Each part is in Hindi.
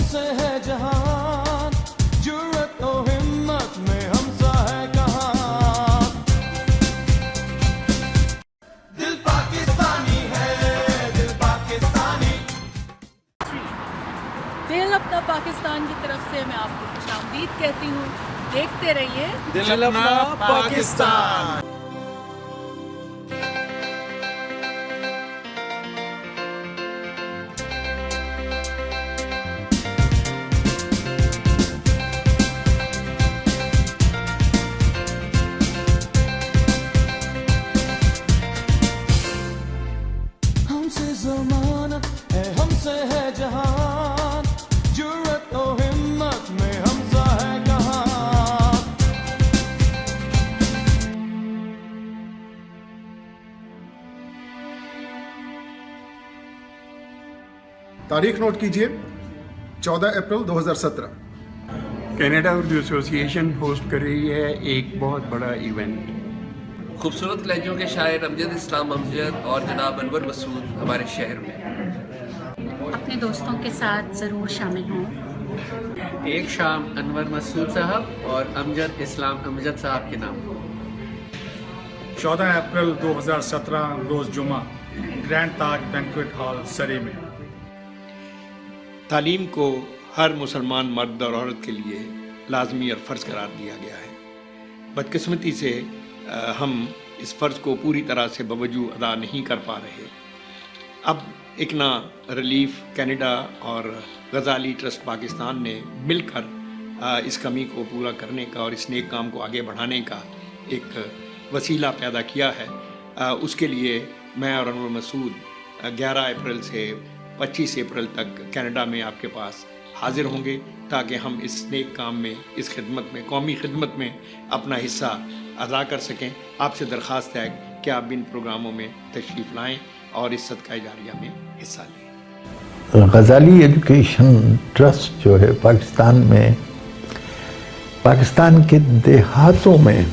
हमसे है जहान, जुर्रत और हिम्मत में हमसा है कहां। दिल पाकिस्तानी है, दिल पाकिस्तानी। दिल अपना पाकिस्तान की तरफ से मैं आपको खुशामदीद कहती हूँ। देखते रहिए दिल अपना पाकिस्तान। हमसे ज़माना है, हमसे है जहान, जुर्रत और हिम्मत में हमसा है कहां। तारीख नोट कीजिए 14 अप्रैल 2017। कनाडा उर्दू एसोसिएशन होस्ट कर रही है एक बहुत बड़ा इवेंट। खूबसूरत लहजों के शायर अमजद इस्लाम अमजद और जनाब अनवर मसूद हमारे शहर में। अपने दोस्तों के साथ ज़रूर शामिल हों। एक शाम अनवर मसूद साहब और अमजद इस्लाम अमजद साहब के नाम। 14 अप्रैल 2017 रोज़ जुमा, ग्रैंड ताज बैंक्वेट हॉल सरी में। तालीम को हर मुसलमान मर्द और औरत के लिए लाजमी और फ़र्ज़ करार दिया गया है। बदकिस्मती से हम इस फ़र्ज़ को पूरी तरह से बवजू अदा नहीं कर पा रहे। अब इकना रिलीफ कनाडा और गज़ाली ट्रस्ट पाकिस्तान ने मिलकर इस कमी को पूरा करने का और इस नेक काम को आगे बढ़ाने का एक वसीला पैदा किया है। उसके लिए मैं और अनवर मसूद 11 अप्रैल से 25 अप्रैल तक कनाडा में आपके पास हाजिर होंगे ताकि हम इस नेक काम में, इस खिदमत में, कौमी खिदमत में अपना हिस्सा अदा कर सकें। आपसे दरख्वास्त है कि आप इन प्रोग्रामों में तशरीफ़ लाएं और इस सदका जारिया में हिस्सा लें। गज़ाली एजुकेशन ट्रस्ट जो है पाकिस्तान में, पाकिस्तान के देहातों में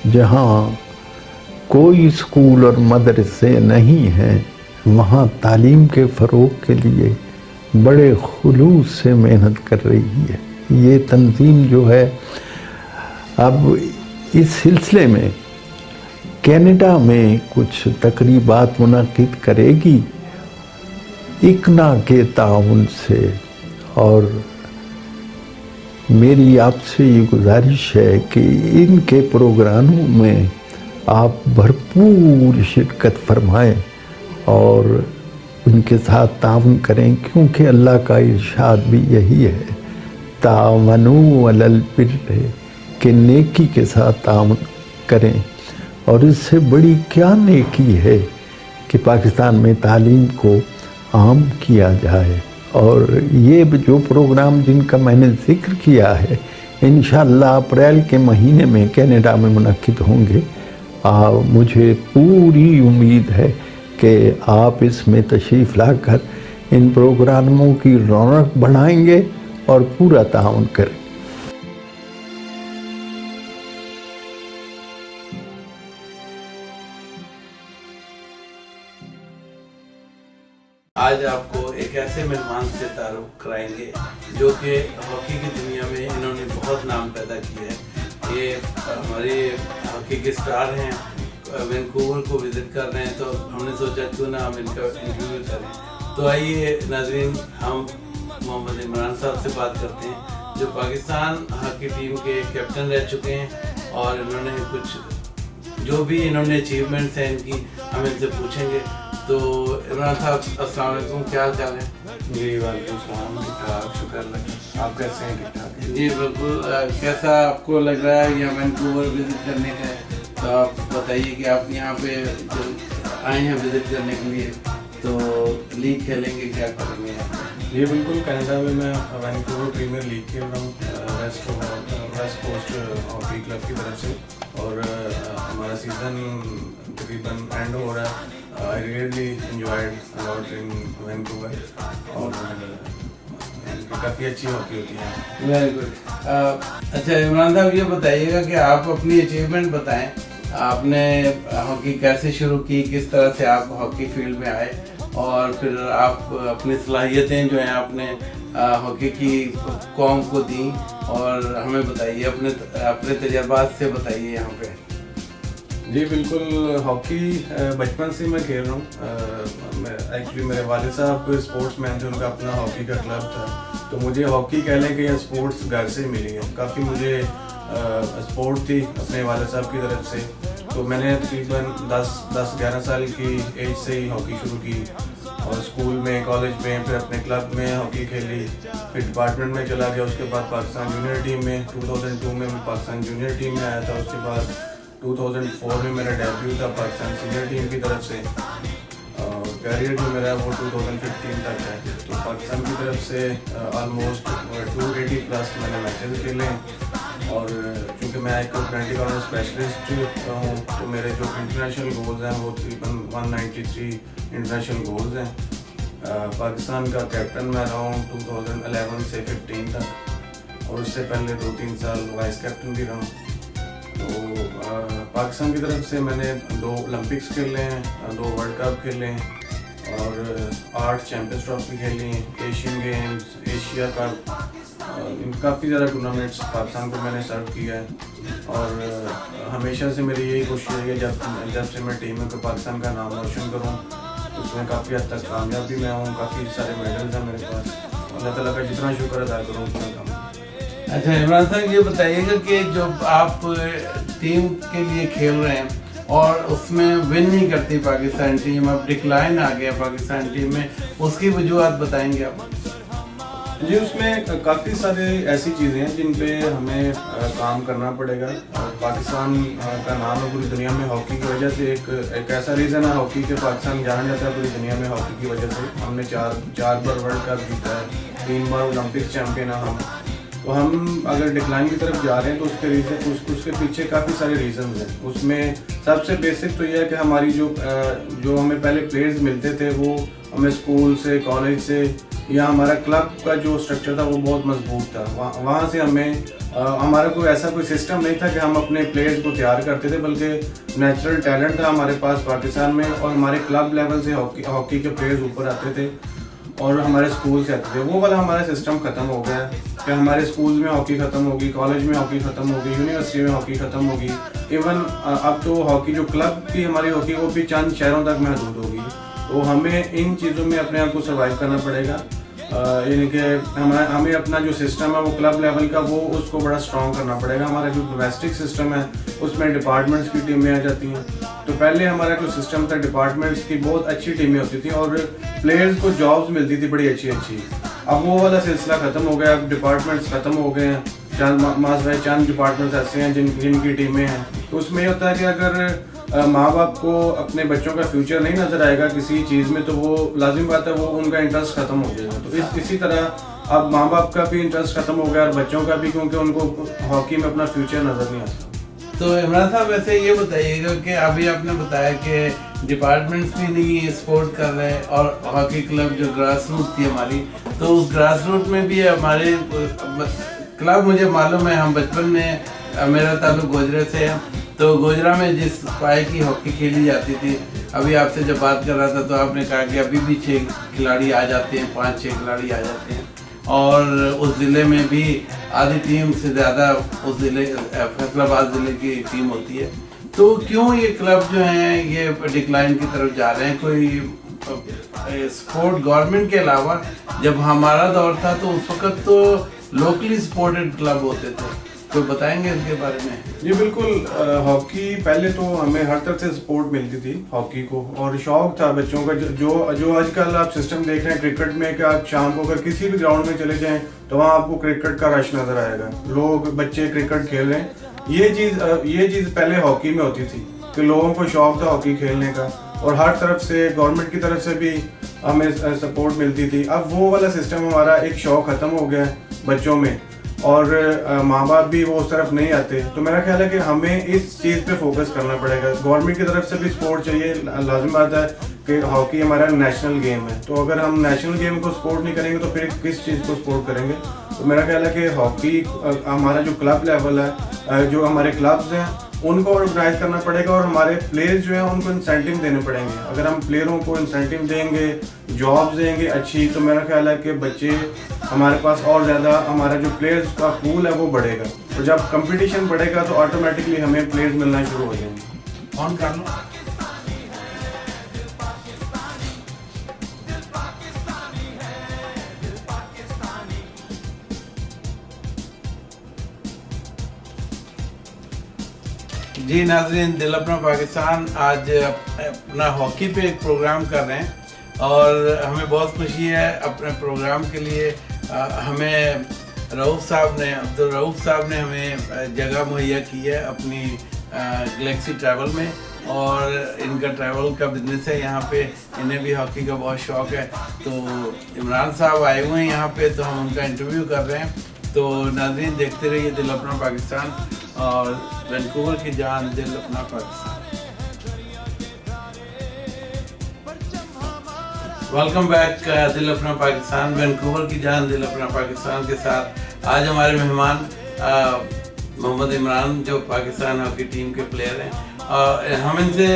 जहाँ कोई स्कूल और मदरसे नहीं हैं, वहाँ तालीम के फ़रोग़ के लिए बड़े खुलूस से मेहनत कर रही है। ये तंजीम जो है अब इस सिलसिले में कनाडा में कुछ तकरीबात मुनक़िद करेगी इकना के ताउन से, और मेरी आपसे ये गुजारिश है कि इनके प्रोग्रामों में आप भरपूर शिरकत फरमाएं और उनके साथ ताउन करें, क्योंकि अल्लाह का इरशाद भी यही है, तावनु अलल बिर्र, कि नेकी के साथ ताउन करें। और इससे बड़ी क्या नेकी है कि पाकिस्तान में तालीम को आम किया जाए। और ये जो प्रोग्राम जिनका मैंने ज़िक्र किया है इंशाअल्लाह अप्रैल के महीने में कनाडा में मुनक़िद होंगे। मुझे पूरी उम्मीद है कि आप इसमें तशरीफ़ लाकर इन प्रोग्रामों की रौनक बढ़ाएंगे और पूरा ताउन करें। आज आपको एक ऐसे मेहमान से तारुफ कराएंगे जो कि हॉकी की दुनिया में इन्होंने बहुत नाम पैदा किया है। ये हमारे हॉकी के स्टार हैं, वैंकूवर को विज़िट कर रहे हैं, तो हमने सोचा क्यों ना हम इनका इंटरव्यू करें। तो आइए नाज़रीन, हम मोहम्मद इमरान साहब से बात करते हैं जो पाकिस्तान हॉकी टीम के कैप्टन रह चुके हैं, और इन्होंने कुछ जो भी इन्होंने अचीवमेंट्स हैं इनकी हम इनसे पूछेंगे। तो इमरान साहब अस्सलाम वालेकुम, क्या हाल चाल है? जी वालेकुम सलाम, ठीक ठाक, शुक्र अल्लाह। आप कैसे हैं? ठीक ठाक जी बिल्कुल। कैसा आपको लग रहा है यहाँ वैंकूवर विज़िट करने का? तो आप बताइए कि आप यहाँ पे आए हैं विज़िट करने के लिए, तो लीग खेलेंगे, क्या करेंगे? ये बिल्कुल कनाडा में मैं वैंकूवर प्रीमियर लीग खेल रहा हूँ वेस्ट कोस्ट हॉकी क्लब की तरफ से, और हमारा सीज़न तकरीबन एंड हो रहा है। I really enjoyed a lot in Vancouver, और काफ़ी अच्छी हॉकी होती है। Very good. अच्छा इमरान साहब, ये बताइएगा कि आप अपनी अचीवमेंट बताएं। आपने हॉकी कैसे शुरू की, किस तरह से आप हॉकी फील्ड में आए, और फिर आप अपनी सलाहियतें जो हैं आपने हॉकी की कौम को दी, और हमें बताइए अपने तजर्बात से बताइए यहाँ पे। जी बिल्कुल, हॉकी बचपन से मैं खेल रहा हूँ। एक्चुअली मेरे वालिद साहब स्पोर्ट्स मैन थे, उनका अपना हॉकी का क्लब था, तो मुझे हॉकी कह लें कि ये स्पोर्ट्स घर से मिली है। काफ़ी मुझे स्पोर्ट थी अपने वालिद साहब की तरफ से, तो मैंने तकरीबन 10-11 साल की एज से ही हॉकी शुरू की, और स्कूल में, कॉलेज में, फिर अपने क्लब में हॉकी खेली, फिर डिपार्टमेंट में चला गया। उसके बाद पाकिस्तान जूनियर टीम में 2002 में मैं पाकिस्तान जूनियर टीम में आया था। उसके बाद 2004 में मेरा डेब्यू था पाकिस्तान सीनियर टीम की तरफ से, और कैरियर जो मेरा वो 2015 तक है। तो पाकिस्तान की तरफ से ऑलमोस्ट 280 प्लस मैंने मैचेस खेले, और चूँकि मैं एक 20 कॉर्नर स्पेशलिस्ट हूँ, तो मेरे जो इंटरनेशनल गोल्स हैं वो तकरीबन 193 इंटरनेशनल गोल्स हैं। पाकिस्तान का कैप्टन मैं रहा हूँ 2011 से 15 तक, और उससे पहले 2-3 साल वाइस कैप्टन भी रहा हूँ। तो पाकिस्तान की तरफ से मैंने 2 ओलंपिक्स खेले हैं, 2 वर्ल्ड कप खेले हैं, और 8 चैम्पियंस ट्रॉफी खेली हैं, एशियन गेम्स, एशिया कप, काफ़ी ज़्यादा टूर्नामेंट्स पाकिस्तान को मैंने सर्व किया है। और हमेशा से मेरी यही कोशिश है कि जब से मैं टीम में तो पाकिस्तान का नाम रोशन करूँ, उसमें काफ़ी हद तक कामयाब भी मैं हूँ। काफ़ी सारे मेडल्स हैं मेरे पास, अल्लाह ताला का जितना शुक्र अदा करूँ उतना कम। अच्छा इमरान साहब, ये बताइएगा कि जो आप टीम के लिए खेल रहे हैं और उसमें विन नहीं करती पाकिस्तान टीम, अब डिक्लाइन आ गया पाकिस्तान टीम में, उसकी वजूहत बताएंगे आप? जी, उसमें काफ़ी सारे ऐसी चीज़ें हैं जिन पे हमें काम करना पड़ेगा। पाकिस्तान का नाम है पूरी दुनिया में हॉकी की वजह से, एक ऐसा रीज़न है हॉकी के पाकिस्तान जाना जाता है पूरी दुनिया में हॉकी की वजह से। हमने चार बार वर्ल्ड कप जीता है, 3 बार ओलंपिक्स चैम्पियन है हम। तो हम अगर डिक्लाइन की तरफ जा रहे हैं तो उसके रीज़न उसके पीछे काफ़ी सारे रीज़न हैं। उसमें सबसे बेसिक तो यह है कि हमारी जो हमें पहले प्लेयर्स मिलते थे वो हमें स्कूल से, कॉलेज से, या हमारा क्लब का जो स्ट्रक्चर था वो बहुत मजबूत था। वहाँ से हमें हमारा कोई सिस्टम नहीं था कि हम अपने प्लेयर्स को तैयार करते थे, बल्कि नेचुरल टैलेंट था हमारे पास पाकिस्तान में, और हमारे क्लब लेवल से हॉकी के प्लेयर्स ऊपर आते थे और हमारे स्कूल से आते थे। वो वाला हमारा सिस्टम ख़त्म हो गया कि हमारे स्कूल में हॉकी ख़त्म होगी, कॉलेज में हॉकी ख़त्म होगी, यूनिवर्सिटी में हॉकी ख़त्म होगी। इवन अब तो हॉकी जो क्लब की हमारी हॉकी वो भी चंद शहरों तक महदूद होगी। तो हमें इन चीज़ों में अपने आप को सर्वाइव करना पड़ेगा, यानी कि हमें अपना जो सिस्टम है वो क्लब लेवल का वो उसको बड़ा स्ट्रॉन्ग करना पड़ेगा। हमारा जो डोमेस्टिक सिस्टम है उसमें डिपार्टमेंट्स की टीमें आ जाती हैं। तो पहले हमारा जो सिस्टम था डिपार्टमेंट्स की बहुत अच्छी टीमें होती थी और प्लेयर्स को जॉब्स मिलती थी बड़ी अच्छी। अब वो वाला सिलसिला ख़त्म हो गया, अब डिपार्टमेंट्स ख़त्म हो गए हैं। चंद डिपार्टमेंट्स ऐसे हैं जिनकी टीमें हैं। तो उसमें ये होता है कि अगर माँ बाप को अपने बच्चों का फ्यूचर नहीं नज़र आएगा किसी चीज़ में, तो वो लाजिम बात है वो उनका इंटरेस्ट ख़त्म हो जाएगा। तो इसी तरह अब माँ बाप का भी इंटरेस्ट ख़त्म हो गया और बच्चों का भी, क्योंकि उनको हॉकी में अपना फ्यूचर नज़र नहीं आता। तो इमरान साहब वैसे ये बताइएगा कि अभी आपने बताया कि डिपार्टमेंट्स भी नहीं सपोर्ट कर रहे हैं, और हॉकी क्लब जो ग्रास रूट थी हमारी, तो उस ग्रास रूट में भी हमारे क्लब, मुझे मालूम है हम बचपन में, मेरा ताल्लुक गोजरा से है, तो गोजरा में जिस पाए की हॉकी खेली जाती थी, अभी आपसे जब बात कर रहा था तो आपने कहा कि अभी भी 6 खिलाड़ी आ जाते हैं, 5-6 खिलाड़ी आ जाते हैं, और उस ज़िले में भी आधी टीम से ज़्यादा उस ज़िले फैसलाबाद ज़िले की टीम होती है। तो क्यों ये क्लब जो हैं ये डिक्लाइन की तरफ जा रहे हैं? कोई स्पोर्ट गवर्नमेंट के अलावा जब हमारा दौर था तो उस वक्त तो लोकली सपोर्टेड क्लब होते थे, तो बताएंगे इसके बारे में? जी बिल्कुल, हॉकी पहले तो हमें हर तरह से सपोर्ट मिलती थी हॉकी को, और शौक था बच्चों का। जो आजकल आप सिस्टम देख रहे हैं क्रिकेट में कि आप शाम को अगर किसी भी ग्राउंड में चले जाएं तो वहाँ आपको क्रिकेट का रश नज़र आएगा, लोग बच्चे क्रिकेट खेल रहे हैं। ये चीज़ पहले हॉकी में होती थी कि लोगों को शौक था हॉकी खेलने का, और हर तरफ से गवर्नमेंट की तरफ से भी हमें सपोर्ट मिलती थी। अब वो वाला सिस्टम हमारा एक शौक ख़त्म हो गया है बच्चों में, और माँ बाप भी वो उस तरफ नहीं आते। तो मेरा ख्याल है कि हमें इस चीज़ पे फोकस करना पड़ेगा। गवर्नमेंट की तरफ से भी सपोर्ट चाहिए, लाजिम बात है कि हॉकी हमारा नेशनल गेम है, तो अगर हम नेशनल गेम को सपोर्ट नहीं करेंगे तो फिर किस चीज़ को सपोर्ट करेंगे? तो मेरा ख्याल है कि हॉकी हमारा जो क्लब लेवल है, जो हमारे क्लब्स हैं उनको ऑर्गेनाइज करना पड़ेगा और हमारे प्लेयर्स जो हैं उनको इंसेंटिव देने पड़ेंगे। अगर हम प्लेयरों को इंसेंटिव देंगे, जॉब्स देंगे अच्छी, तो मेरा ख्याल है कि बच्चे हमारे पास और ज़्यादा, हमारा जो प्लेयर्स का पूल है वो बढ़ेगा। तो जब कंपटीशन बढ़ेगा तो ऑटोमेटिकली हमें प्लेयर्स मिलना शुरू हो जाएंगे। ऑन कर लो। जी नाज़रीन, दिल अपना पाकिस्तान आज अपना हॉकी पे एक प्रोग्राम कर रहे हैं और हमें बहुत खुशी है। अपने प्रोग्राम के लिए हमें रऊफ़ साहब ने, अब्दुल रऊफ़ साहब ने हमें जगह मुहैया की है अपनी गैलेक्सी ट्रैवल में, और इनका ट्रैवल का बिजनेस है यहाँ पे। इन्हें भी हॉकी का बहुत शौक़ है। तो इमरान साहब आए हुए हैं यहाँ पे, तो हम उनका इंटरव्यू कर रहे हैं। तो नाज़रीन देखते रहिए दिल अपना पाकिस्तान और वैंकूवर की जान दिल अपना पाकिस्तान। वेलकम बैक दिल अपना पाकिस्तान, वैंकूवर की जान दिल अपना पाकिस्तान के साथ आज हमारे मेहमान मोहम्मद इमरान, जो पाकिस्तान हॉकी टीम के प्लेयर हैं। हम इनसे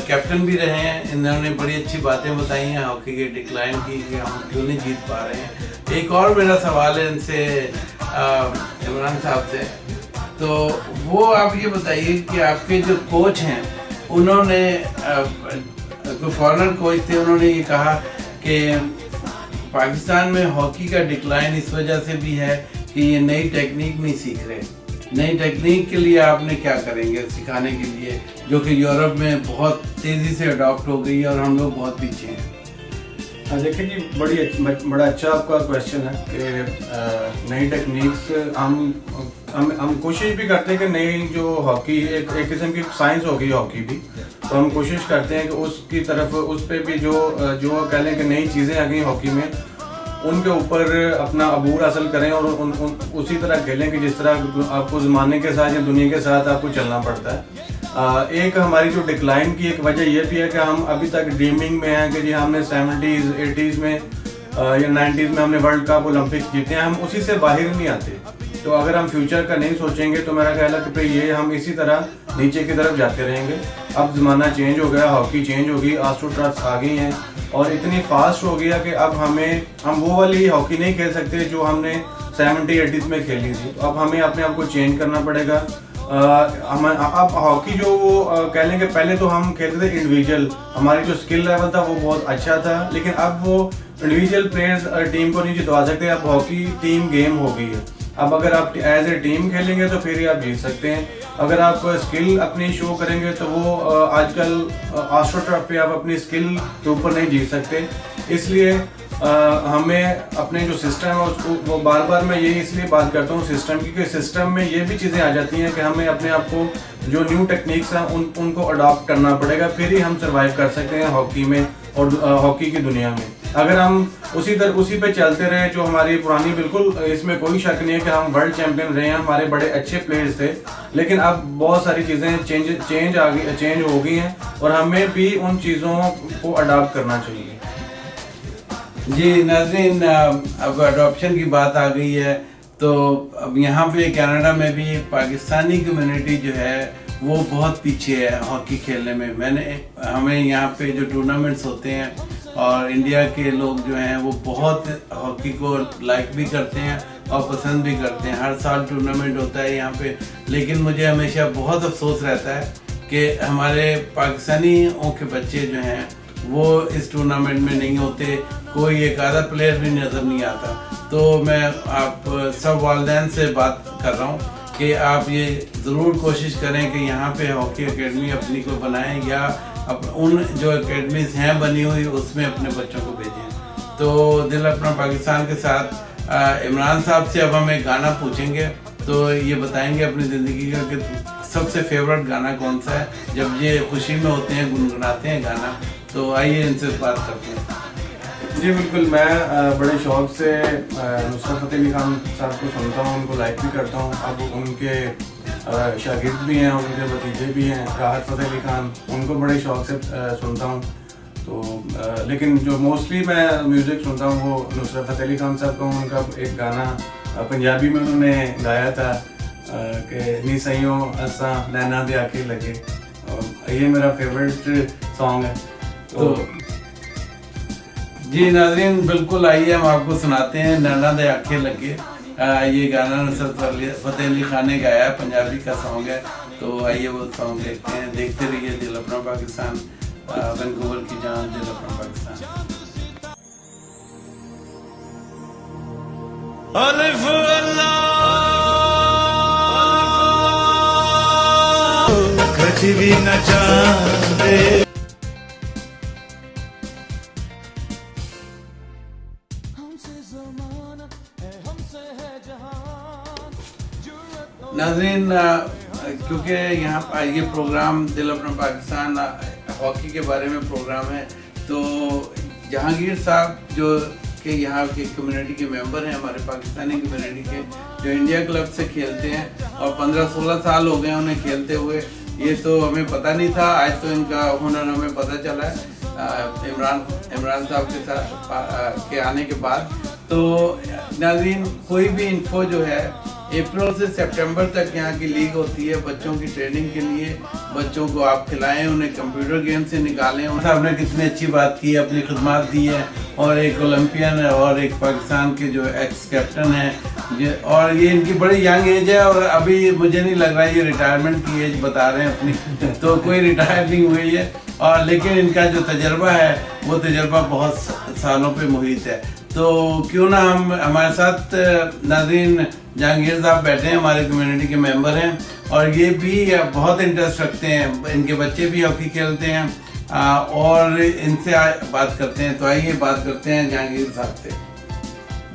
कैप्टन भी रहे हैं। इन्होंने बड़ी अच्छी बातें बताई हैं हॉकी के डिक्लाइन की, कि हम क्यों नहीं जीत पा रहे हैं। एक और मेरा सवाल है इनसे, इमरान साहब से, तो वो आप ये बताइए कि आपके जो कोच हैं उन्होंने, कोई फॉरेनर कोच थे, उन्होंने ये कहा कि पाकिस्तान में हॉकी का डिक्लाइन इस वजह से भी है कि ये नई टेक्निक नहीं सीख रहे। नई टेक्निक के लिए आपने क्या करेंगे सिखाने के लिए, जो कि यूरोप में बहुत तेज़ी से अडॉप्ट हो गई है और हम लोग बहुत पीछे हैं? देखिए जी, बड़ा अच्छा आपका क्वेश्चन है कि नई टेक्निक्स हम कोशिश भी करते हैं कि नई जो हॉकी एक किस्म की साइंस हो गई हॉकी भी, तो हम कोशिश करते हैं कि उसकी तरफ, उस पर भी जो कह लें कि नई चीज़ें आ गई हॉकी में, उनके ऊपर अपना अबूर हासिल करें और उसी तरह खेलें कि जिस तरह आपको ज़माने के साथ या दुनिया के साथ आपको चलना पड़ता है। एक हमारी जो डिक्लाइन की एक वजह यह भी है कि हम अभी तक ड्रीमिंग में हैं कि जी हमने 70s 80s में या 90s में हमने वर्ल्ड कप ओलंपिक्स जीते हैं, हम उसी से बाहर नहीं आते। तो अगर हम फ्यूचर का नहीं सोचेंगे तो मेरा ख्याल है कि फिर ये हम इसी तरह नीचे की तरफ जाते रहेंगे। अब ज़माना चेंज हो गया, हॉकी चेंज हो गई, AstroTurfs आ गई हैं और इतनी फास्ट हो गया कि अब हम वो वाली हॉकी नहीं खेल सकते जो हमने 70-80s में खेली थी। तो अब हमें अपने आप को चेंज करना पड़ेगा। अब हॉकी जो वो कह लेंगे, पहले तो हम खेलते थे इंडिविजुअल, हमारी जो स्किल लेवल था वो बहुत अच्छा था, लेकिन अब वो इंडिविजुअल प्लेयर्स टीम को नहीं जितवा सकते। अब हॉकी टीम गेम हो गई है। अब अगर आप एज ए टीम खेलेंगे तो फिर ही आप जीत सकते हैं। अगर आप स्किल अपनी शो करेंगे तो वो आजकल AstroTurf पे आप अपनी स्किल के ऊपर नहीं जीत सकते। इसलिए हमें अपने जो सिस्टम है उसको, वो बार बार मैं ये इसलिए बात करता हूँ सिस्टम की, कि सिस्टम में ये भी चीज़ें आ जाती हैं कि हमें अपने आप को जो न्यू टेक्निक्स हैं उनको अडॉप्ट करना पड़ेगा, फिर ही हम सर्वाइव कर सकते हैं हॉकी में और हॉकी की दुनिया में। अगर हम उसी पे चलते रहे जो हमारी पुरानी, बिल्कुल इसमें कोई शक नहीं है कि हम वर्ल्ड चैंपियन रहे हैं, हमारे बड़े अच्छे प्लेयर्स थे, लेकिन अब बहुत सारी चीज़ें चेंज हो गई हैं और हमें भी उन चीज़ों को अडॉप्ट करना चाहिए। जी नाज़रीन, अब अडॉप्शन की बात आ गई है, तो अब यहाँ पे कनाडा में भी पाकिस्तानी कम्युनिटी जो है वो बहुत पीछे है हॉकी खेलने में। हमें यहाँ पे जो टूर्नामेंट्स होते हैं और इंडिया के लोग जो हैं वो बहुत हॉकी को लाइक भी करते हैं और पसंद भी करते हैं। हर साल टूर्नामेंट होता है यहाँ पे, लेकिन मुझे हमेशा बहुत अफसोस रहता है कि हमारे पाकिस्तानियों के बच्चे जो हैं वो इस टूर्नामेंट में नहीं होते। कोई एक आधा प्लेयर भी नज़र नहीं आता। तो मैं आप सब वालिदैन से बात कर रहा हूँ कि आप ये ज़रूर कोशिश करें कि यहाँ पे हॉकी एकेडमी अपनी को बनाएं, या उन जो एकेडमीज़ हैं बनी हुई उसमें अपने बच्चों को भेजें। तो दिल अपना पाकिस्तान के साथ इमरान साहब से अब हम एक गाना पूछेंगे, तो ये बताएंगे अपनी ज़िंदगी का कि सबसे फेवरेट गाना कौन सा है, जब ये खुशी में होते हैं गुनगुनाते हैं गाना। तो आइए इनसे बात करते हैं। जी बिल्कुल, मैं बड़े शौक़ से नुसरत फ़तेह अली खान साहब को सुनता हूँ, उनको लाइक भी करता हूँ। अब उनके शागिर्द भी हैं और उनके भतीजे भी हैं, राहत फ़तेह अली खान, उनको बड़े शौक़ से सुनता हूँ। तो लेकिन जो मोस्टली मैं म्यूज़िक सुनता हूँ वो नुसरत फ़तेह अली खान साहब का, उनका एक गाना पंजाबी में उन्होंने गाया था, कि नी सईयों असा नैना दे आके लगे, और ये मेरा फेवरेट सॉन्ग है। तो जी नाज़रीन, बिल्कुल आइए हम आपको सुनाते हैं नैना दे आखे लगे। ये गाना नुसरत फतेह अली खान ने गाया है, पंजाबी का सॉन्ग है। तो आइए वो सॉन्ग देखते हैं। देखते रहिए दिल अपना पाकिस्तान, वैंकूवर की जान, दिल अपना पाकिस्तान। अलिफ अल्लाह कभी भी न जाने। नाज़रीन, क्योंकि यहाँ पर ये प्रोग्राम दिल अपना पाकिस्तान हॉकी के बारे में प्रोग्राम है, तो जहांगीर साहब जो कि यहाँ के कम्युनिटी के मेंबर हैं, हमारे पाकिस्तानी कम्युनिटी के, जो इंडिया क्लब से खेलते हैं और 15-16 साल हो गए उन्हें खेलते हुए। ये तो हमें पता नहीं था, आज तो इनका हुनर हमें पता चला है इमरान साहब के साथ के आने के बाद। तो नाज़रीन, कोई भी इन्फो जो है, अप्रैल से सितंबर तक यहाँ की लीग होती है बच्चों की ट्रेनिंग के लिए। बच्चों को आप खिलाएं, उन्हें कंप्यूटर गेम से निकालें। साहब ने कितनी अच्छी बात की, अपनी खिदमत दी है, और एक ओलंपियन है और एक पाकिस्तान के जो एक्स कैप्टन है, और ये इनकी बड़ी यंग एज है, और अभी मुझे नहीं लग रहा है ये रिटायरमेंट की एज बता रहे हैं अपनी। तो कोई रिटायर नहीं हुई है, और लेकिन इनका जो तजर्बा है वो तजर्बा बहुत सालों पे मुहित है। तो क्यों ना हम, हमारे साथ नाज़रीन जहांगीर साहब बैठे हैं, हमारे कम्युनिटी के मेंबर हैं, और ये भी बहुत इंटरेस्ट रखते हैं, इनके बच्चे भी हॉकी खेलते हैं, और इनसे बात करते हैं। तो आइए बात करते हैं जहांगीर साहब से।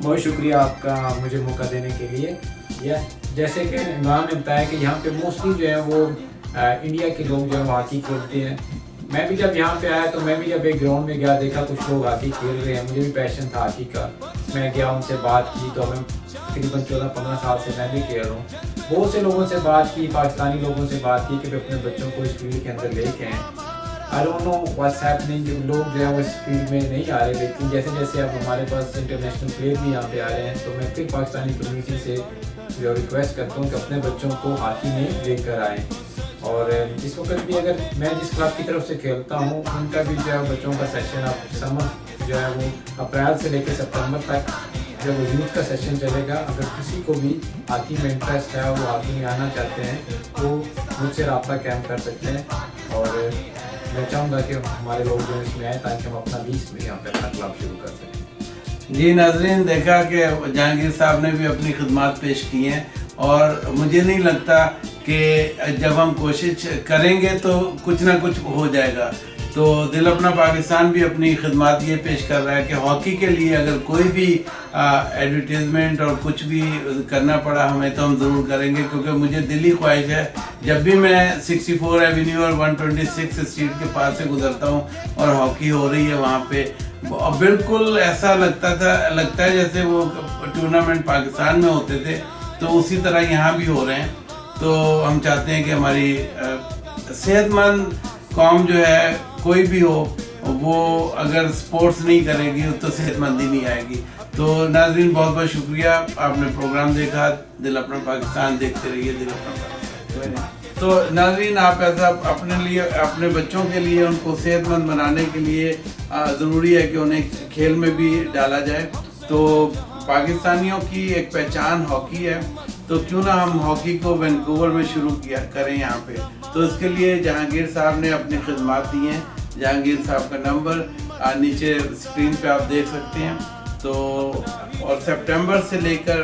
बहुत शुक्रिया आपका मुझे मौका देने के लिए। या जैसे कि इमरान ने बताया कि यहाँ पे मोस्टली जो है वो इंडिया के लोग जो है हॉकी खेलते हैं। मैं भी जब यहाँ पे आया तो मैं भी जब एक ग्राउंड में गया, देखा कुछ लोग हॉकी खेल रहे हैं, मुझे भी पैशन था हॉकी का। मैं गया, उनसे बात की, तो मैं तकरीबन 14-15 साल से मैं भी खेल रहा हूँ। बहुत से लोगों से बात की, पाकिस्तानी लोगों से बात की कि वे अपने बच्चों को इस फील्ड के अंदर लेके आएँ। I don't know what's happening, लोग जो है वो इस फील्ड में नहीं आ रहे, लेकिन जैसे जैसे अब हमारे पास इंटरनेशनल प्लेयर भी यहाँ पे आ रहे हैं, तो मैं फिर पाकिस्तानी कम्युनिटी से जो रिक्वेस्ट करता हूँ कि अपने बच्चों को हॉकी में लेकर आएँ। और इस वक्त भी अगर मैं जिस क्लब की तरफ से खेलता हूँ, उनका भी जो है बच्चों का सेशन अब समर जो है वो अप्रैल से लेकर सितंबर तक जब यूथ का सेशन चलेगा। अगर किसी को भी हॉकी में इंटरेस्ट है, वो हॉकी में आना चाहते हैं, तो मुझसे रब्ता कायम कर सकते हैं। और मैं चाहूँगा कि हमारे लोग जो इसमें आए, ताकि हम अपना 20 में यहाँ पर अपना क्लब शुरू कर सकें। जी नाज़रीन, देखा कि जहांगीर साहब ने भी अपनी खिदमत पेश की हैं, और मुझे नहीं लगता कि जब हम कोशिश करेंगे तो कुछ ना कुछ हो जाएगा। तो दिल अपना पाकिस्तान भी अपनी खिदमत ये पेश कर रहा है कि हॉकी के लिए अगर कोई भी एडवर्टीज़मेंट और कुछ भी करना पड़ा हमें, तो हम ज़रूर करेंगे, क्योंकि मुझे दिली ख्वाहिश है, जब भी मैं 64 एवेन्यू और 126 स्ट्रीट के पास से गुजरता हूँ और हॉकी हो रही है वहाँ पे, बिल्कुल ऐसा लगता है जैसे वो टूर्नामेंट पाकिस्तान में होते थे, तो उसी तरह यहाँ भी हो रहे हैं। तो हम चाहते हैं कि हमारी सेहतमंद कौम जो है, कोई भी हो, वो अगर स्पोर्ट्स नहीं करेगी तो सेहतमंदी नहीं आएगी। तो नाज़रीन, बहुत बहुत शुक्रिया, आपने प्रोग्राम देखा। दिल अपना पाकिस्तान देखते रहिए, दिल अपना पाकिस्तान। तो नाज़रीन, आप ऐसा अपने लिए, अपने बच्चों के लिए, उनको सेहतमंद बनाने के लिए ज़रूरी है कि उन्हें खेल में भी डाला जाए। तो पाकिस्तानियों की एक पहचान हॉकी है, तो क्यों ना हम हॉकी को वैंकूवर में शुरू करें यहाँ पे। तो इसके लिए जहांगीर साहब ने अपनी खिदमत दी हैं। जहांगीर साहब का नंबर नीचे स्क्रीन पे आप देख सकते हैं। तो और सितंबर से लेकर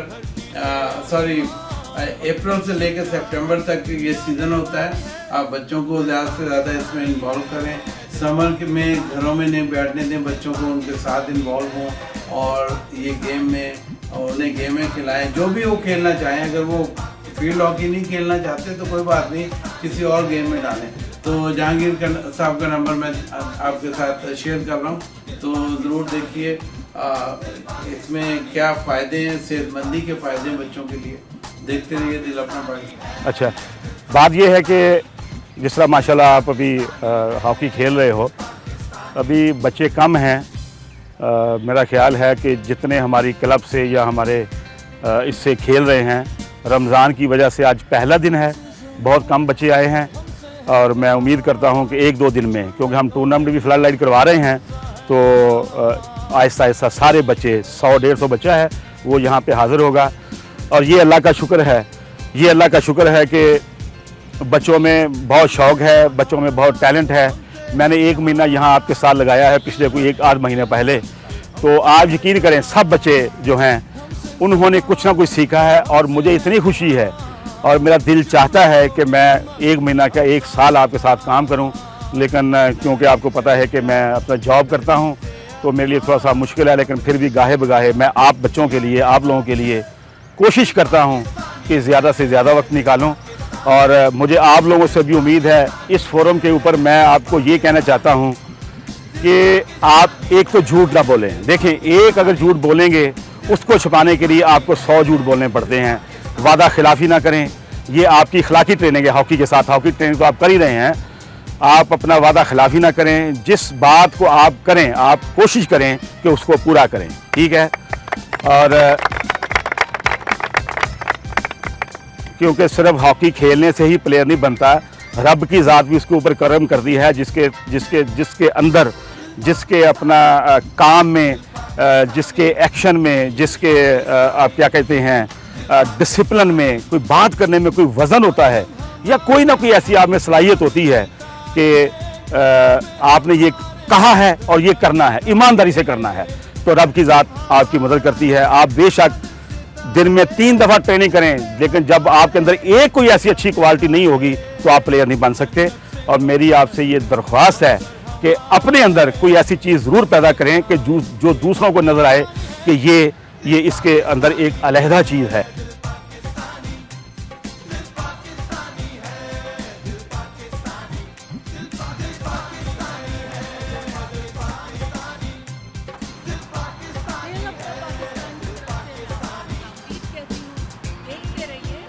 अप्रैल से लेकर सितंबर तक ये सीज़न होता है। आप बच्चों को ज़्यादा से ज़्यादा इसमें इन्वॉल्व करें। समर में घरों में नहीं बैठने दें, बच्चों को उनके साथ इन्वॉल्व हों, और ये गेम में उन्हें गेमें खिलाएं, जो भी वो खेलना चाहें। अगर वो फील्ड हॉकी नहीं खेलना चाहते तो कोई बात नहीं, किसी और गेम में डालें। तो जहांगीर साहब का नंबर मैं आपके साथ शेयर कर रहा हूँ, तो ज़रूर देखिए इसमें क्या फ़ायदे हैं, सेहतमंदी के फ़ायदे हैं बच्चों के लिए। देखते रहिए दिल अपना पाकिस्तान। अच्छा, बात यह है कि जिस तरह माशाल्लाह आप अभी हॉकी खेल रहे हो, अभी बच्चे कम हैं। मेरा ख्याल है कि जितने हमारी क्लब से या हमारे इससे खेल रहे हैं, रमज़ान की वजह से आज पहला दिन है, बहुत कम बच्चे आए हैं और मैं उम्मीद करता हूं कि 1-2 दिन में, क्योंकि हम टूर्नामेंट भी फ्लड लाइट करवा रहे हैं, तो आहिस्ता आहिस्ता सारे बच्चे 100-150 बच्चा है वो यहाँ पे हाज़िर होगा। और ये अल्लाह का शुक्र है, ये अल्लाह का शुक्र है कि बच्चों में बहुत शौक़ है, बच्चों में बहुत टैलेंट है। मैंने 1 महीना यहाँ आपके साथ लगाया है पिछले कोई 1-8 महीने पहले, तो आप यकीन करें सब बच्चे जो हैं उन्होंने कुछ ना कुछ सीखा है और मुझे इतनी खुशी है और मेरा दिल चाहता है कि मैं 1 महीना क्या 1 साल आपके साथ काम करूं, लेकिन क्योंकि आपको पता है कि मैं अपना जॉब करता हूं तो मेरे लिए थोड़ा सा मुश्किल है, लेकिन फिर भी गाहे बगाहे मैं आप बच्चों के लिए, आप लोगों के लिए कोशिश करता हूं कि ज़्यादा से ज़्यादा वक्त निकालूं। और मुझे आप लोगों से भी उम्मीद है, इस फोरम के ऊपर मैं आपको ये कहना चाहता हूं कि आप एक तो झूठ ना बोलें। देखें, एक अगर झूठ बोलेंगे उसको छुपाने के लिए आपको 100 झूठ बोलने पड़ते हैं। वादा खिलाफ़ी ना करें, ये आपकी अखलाकी ट्रेनिंग है हॉकी के साथ। हॉकी ट्रेनिंग तो आप कर ही रहे हैं, आप अपना वादा खिलाफ़ी ना करें। जिस बात को आप करें आप कोशिश करें कि उसको पूरा करें, ठीक है। और क्योंकि सिर्फ हॉकी खेलने से ही प्लेयर नहीं बनता, रब की ज़ात भी उसके ऊपर करम कर दी है, जिसके अंदर, जिसके अपना काम में, जिसके एक्शन में, जिसके आप क्या कहते हैं डिसिप्लिन में, कोई बात करने में कोई वज़न होता है या कोई ना कोई ऐसी आप में सलाहियत होती है कि आपने ये कहा है और ये करना है, ईमानदारी से करना है, तो रब की ज़ात आपकी मदद करती है। आप बेशक दिन में 3 दफ़ा ट्रेनिंग करें, लेकिन जब आपके अंदर एक कोई ऐसी अच्छी क्वालिटी नहीं होगी तो आप प्लेयर नहीं बन सकते। और मेरी आपसे ये दरख्वास्त है कि अपने अंदर कोई ऐसी चीज़ ज़रूर पैदा करें कि जो दूसरों को नज़र आए कि ये इसके अंदर एक अलहदा चीज़ है। देखते रहिए।